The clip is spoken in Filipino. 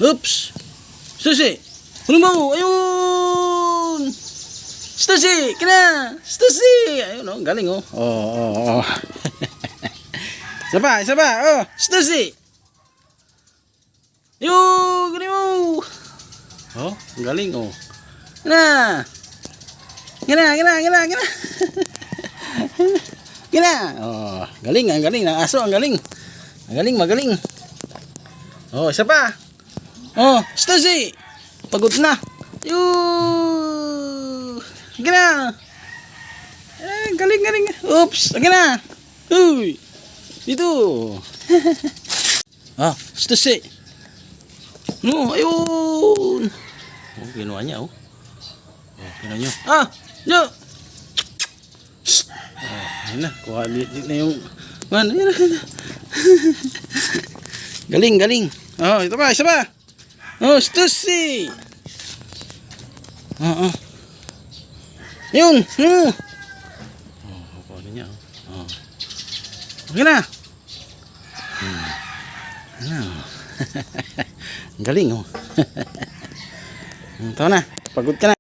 Oops. Stussy. Kunin mo. Ayun. Stussy. Kina. Stussy. Ayun oh. Galing oh. Oh. Isa pa. Oh. Stussy. Ayun. Kunin mo. Oh. Galing oh. Kina. Kina. Oh. Galing. Ang galing. Ang aso. Ang galing. Magaling. Oh. Isa pa. Oh, Stussy! Pagod na. Sige na. Galing. Oops, sige na. Uy. Dito. Stussy. No, ayun. Oh, ginawa niya, oh. Ginawa niya. No. Ayun na, kuha na yung Galing. Oh, ito pa, isa pa. Oh, Stussy. Yun. Oh, ano niya? Oh. Okay na. Galing oh. Ito na. Pagod ka na.